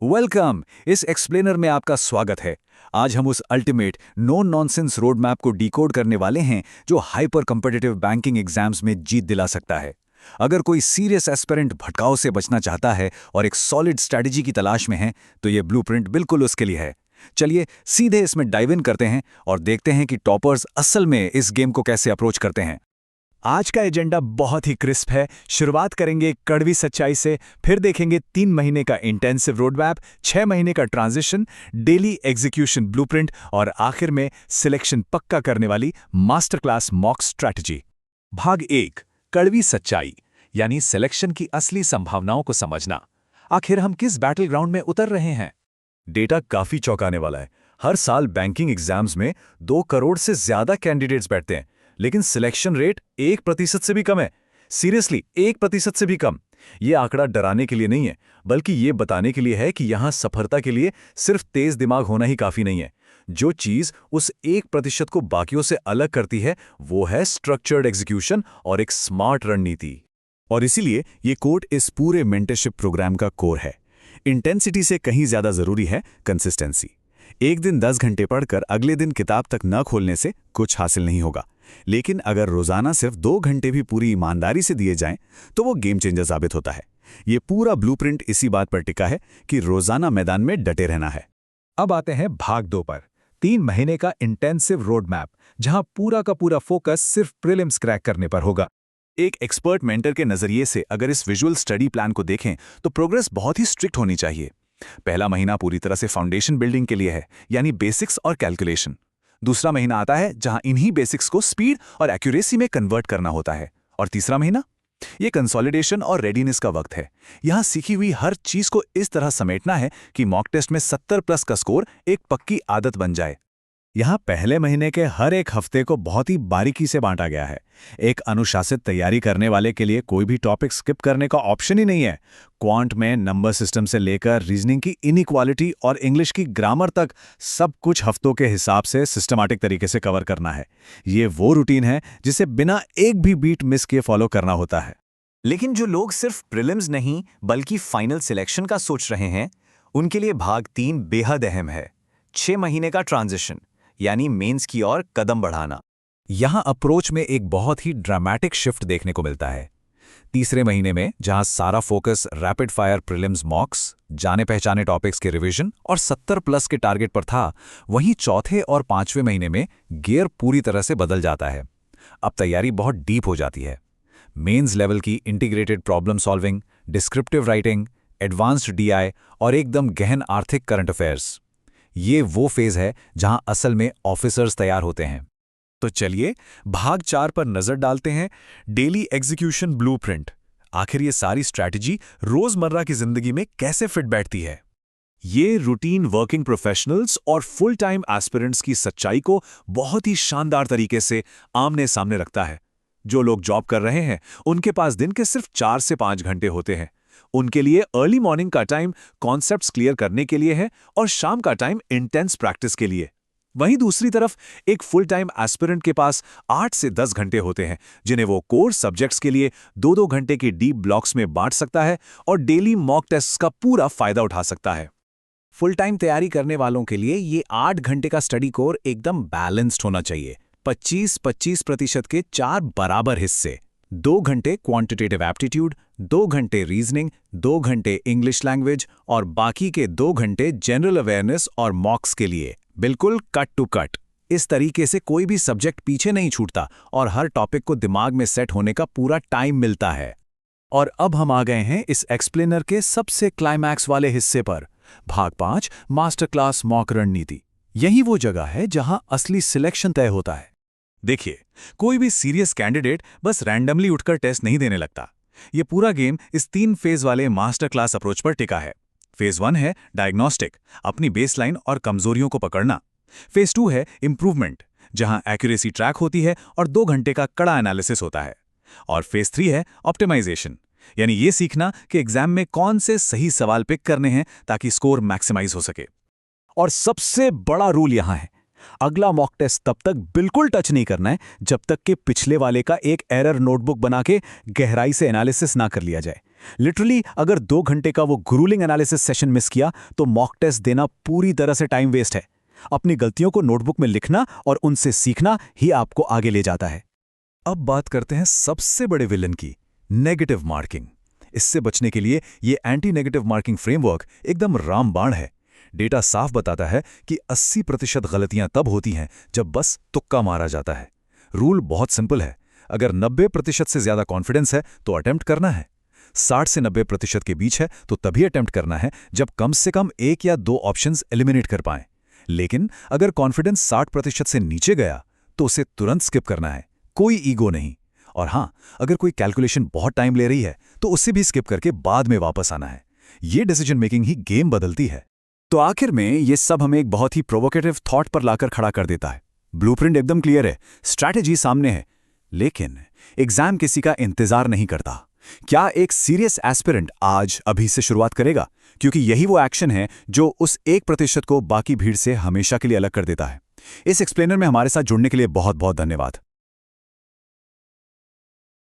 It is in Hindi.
वेलकम। इस एक्सप्लेनर में आपका स्वागत है। आज हम उस ultimate no nonsense road map को डिकोड करने वाले हैं जो हाइपर कॉम्पिटिटिव बैंकिंग एग्जाम्स में जीत दिला सकता है। अगर कोई सीरियस एस्पिरेंट भटकाव से बचना चाहता है और एक सॉलिड स्ट्रैटेजी की तलाश में है तो ये ब्लूप्रिंट बिल्कुल उसके लिए है। चलिए सीधे इसमें डाइव इन करते हैं और देखते हैं कि टॉपर्स असल में इस गेम को कैसे अप्रोच करते हैं। आज का एजेंडा बहुत ही क्रिस्प है। शुरुआत करेंगे कड़वी सच्चाई से, फिर देखेंगे 3 महीने का इंटेंसिव रोड मैप, 6 महीने का ट्रांजिशन, डेली एग्जीक्यूशन ब्लूप्रिंट और आखिर में सिलेक्शन पक्का करने वाली मास्टर क्लास मॉक स्ट्रैटेजी। भाग 1, कड़वी सच्चाई यानी सिलेक्शन की असली संभावनाओं को समझना। आखिर हम किस बैटल ग्राउंड में उतर रहे हैं? डेटा काफी चौंकाने वाला है। हर साल बैंकिंग एग्जाम्स में 2 करोड़ से ज्यादा कैंडिडेट्स बैठते हैं, लेकिन सिलेक्शन रेट 1% से भी कम है। सीरियसली 1% से भी कम। ये आंकड़ा डराने के लिए नहीं है, बल्कि ये बताने के लिए है कि यहां सफलता के लिए सिर्फ तेज दिमाग होना ही काफी नहीं है। जो चीज उस 1% को बाकियों से अलग करती है वो है स्ट्रक्चर्ड एग्जीक्यूशन और एक स्मार्ट रणनीति। और इसीलिए ये कोड इस पूरे मेंटरशिप प्रोग्राम का कोर है। इंटेंसिटी से कहीं ज्यादा जरूरी है कंसिस्टेंसी। एक दिन 10 घंटे पढ़कर अगले दिन किताब तक न खोलने से कुछ हासिल नहीं होगा, लेकिन अगर रोजाना सिर्फ 2 घंटे भी पूरी ईमानदारी से दिए जाएं तो वो गेम चेंजर साबित होता है। ये पूरा ब्लूप्रिंट इसी बात पर टिका है कि रोजाना मैदान में डटे रहना है। अब आते हैं भाग 2 पर, 3 महीने का इंटेंसिव रोड मैप, जहां पूरा का पूरा फोकस सिर्फ प्रीलिम्स क्रैक करने पर होगा। एक एक्सपर्ट मेंटर के नजरिए से अगर इस विजुअल स्टडी प्लान को देखें तो प्रोग्रेस बहुत ही स्ट्रिक्ट होनी चाहिए। पहला महीना पूरी तरह से फाउंडेशन बिल्डिंग के लिए है, यानी बेसिक्स और कैलकुलेशन। दूसरा महीना आता है जहां इन्हीं बेसिक्स को स्पीड और एक्यूरेसी में कन्वर्ट करना होता है। और तीसरा महीना ये कंसोलिडेशन और रेडीनेस का वक्त है। यहां सीखी हुई हर चीज को इस तरह समेटना है कि मॉक टेस्ट में 70+ का स्कोर एक पक्की आदत बन जाए। यहाँ पहले महीने के हर एक हफ्ते को बहुत ही बारीकी से बांटा गया है। एक अनुशासित तैयारी करने वाले के लिए कोई भी टॉपिक स्किप करने का ऑप्शन ही नहीं है। क्वांट में नंबर सिस्टम से लेकर रीजनिंग की इनइक्वालिटी और इंग्लिश की ग्रामर तक सब कुछ हफ्तों के हिसाब से सिस्टमैटिक तरीके से कवर करना है। ये वो रूटीन है जिसे बिना एक भी बीट मिस किए फॉलो करना होता है। लेकिन जो लोग सिर्फ प्रीलिम्स नहीं बल्कि फाइनल सिलेक्शन का सोच रहे हैं, उनके लिए भाग 3 बेहद अहम है। 6 महीने का ट्रांजिशन यानी मेंस की ओर कदम बढ़ाना। यहां अप्रोच में एक बहुत ही ड्रामेटिक शिफ्ट देखने को मिलता है। तीसरे महीने में जहां सारा फोकस रैपिड फायर प्रीलिम्स मॉक्स, जाने पहचाने टॉपिक्स के रिवीजन और 70+ के टारगेट पर था, वहीं चौथे और 5वें महीने में गियर पूरी तरह से बदल जाता है। अब तैयारी बहुत डीप हो जाती है। मेंस लेवल की integrated problem solving, descriptive writing, advanced DI और एकदम गहन आर्थिक करंट अफेयर्स। ये वो फेज है जहां असल में ऑफिसर्स तैयार होते हैं। तो चलिए भाग 4 पर नजर डालते हैं, डेली एग्जीक्यूशन ब्लूप्रिंट। आखिर ये सारी स्ट्रैटेजी रोजमर्रा की जिंदगी में कैसे फिट बैठती है? ये रूटीन वर्किंग प्रोफेशनल्स और फुल टाइम एस्पिरेंट्स की सच्चाई को बहुत ही शानदार तरीके से आमने सामने रखता है। जो लोग जॉब कर रहे हैं उनके पास दिन के सिर्फ 4 से 5 घंटे होते हैं। उनके लिए अर्ली मॉर्निंग का टाइम कॉन्सेप्ट्स क्लियर करने के लिए है और शाम का टाइम इंटेंस प्रैक्टिस के लिए। वहीं दूसरी तरफ एक फुल टाइम एस्पिरेंट के पास 8 से 10 घंटे होते हैं, जिन्हें वो कोर सब्जेक्ट्स के लिए 2-2 घंटे की डीप ब्लॉक्स में बांट सकता है और डेली मॉक टेस्ट्स का पूरा फायदा उठा सकता है। फुल टाइम तैयारी करने वालों के लिए ये 8 घंटे का स्टडी कोर एकदम बैलेंस्ड होना चाहिए। 25-25% के 4 बराबर हिस्से, 2 घंटे क्वांटिटेटिव एप्टीट्यूड, 2 घंटे रीजनिंग, 2 घंटे इंग्लिश लैंग्वेज और बाकी के 2 घंटे जनरल अवेयरनेस और मॉक्स के लिए। बिल्कुल कट टू कट। इस तरीके से कोई भी सब्जेक्ट पीछे नहीं छूटता और हर टॉपिक को दिमाग में सेट होने का पूरा टाइम मिलता है। और अब हम आ गए हैं इस एक्सप्लेनर के सबसे क्लाइमैक्स वाले हिस्से पर। भाग 5, मास्टर क्लास मॉक रणनीति। यही वो जगह है जहां असली सिलेक्शन तय होता है। देखिए, कोई भी सीरियस कैंडिडेट बस रैंडमली उठकर टेस्ट नहीं देने लगता। ये पूरा गेम इस 3 फेज वाले मास्टर क्लास अप्रोच पर टिका है। फेज 1 है डायग्नोस्टिक, अपनी बेसलाइन और कमजोरियों को पकड़ना। फेज 2 है इंप्रूवमेंट, जहां एक्यूरेसी ट्रैक होती है और 2 घंटे का कड़ा एनालिसिस होता है। और फेज 3 है ऑप्टिमाइजेशन, यानी ये सीखना कि एग्जाम में कौन से सही सवाल पिक करने हैं ताकि स्कोर मैक्सिमाइज हो सके। और सबसे बड़ा रूल यहां है, अगला मॉक टेस्ट तब तक बिल्कुल टच नहीं करना है जब तक कि पिछले वाले का एक एरर नोटबुक बना के गहराई से एनालिसिस ना कर लिया जाए। लिटरली अगर 2 घंटे का वो ग्रूलिंग एनालिसिस सेशन मिस किया तो मॉक टेस्ट देना पूरी तरह से टाइम वेस्ट है। अपनी गलतियों को नोटबुक में लिखना और उनसे सीखना ही आपको आगे ले जाता है। अब बात करते हैं सबसे बड़े विलन की, नेगेटिव मार्किंग। इससे बचने के लिए ये एंटी नेगेटिव मार्किंग फ्रेमवर्क एकदम रामबाण है। डेटा साफ बताता है कि 80% गलतियां तब होती हैं जब बस तुक्का मारा जाता है। रूल बहुत सिंपल है, अगर 90% से ज्यादा कॉन्फिडेंस है तो अटेम्प्ट करना है, 60 से 90% के बीच है तो तभी अटेम्प्ट करना है जब कम से कम 1 या 2 ऑप्शंस एलिमिनेट कर पाएं। लेकिन अगर कॉन्फिडेंस 60% से नीचे गया तो उसे तुरंत स्किप करना है, कोई ईगो नहीं। और हाँ, अगर कोई कैलकुलेशन बहुत टाइम ले रही है तो उसे भी स्किप करके बाद में वापस आना है। ये डिसीजन मेकिंग ही गेम बदलती है। तो आखिर में ये सब हमें एक बहुत ही प्रोवोकेटिव थॉट पर लाकर खड़ा कर देता है। ब्लूप्रिंट एकदम क्लियर है, स्ट्रैटेजी सामने है, लेकिन एग्जाम किसी का इंतजार नहीं करता। क्या एक सीरियस एस्पिरेंट आज अभी से शुरुआत करेगा? क्योंकि यही वो एक्शन है जो उस 1% को बाकी भीड़ से हमेशा के लिए अलग कर देता है। इस एक्सप्लेनर में हमारे साथ जुड़ने के लिए बहुत बहुत धन्यवाद।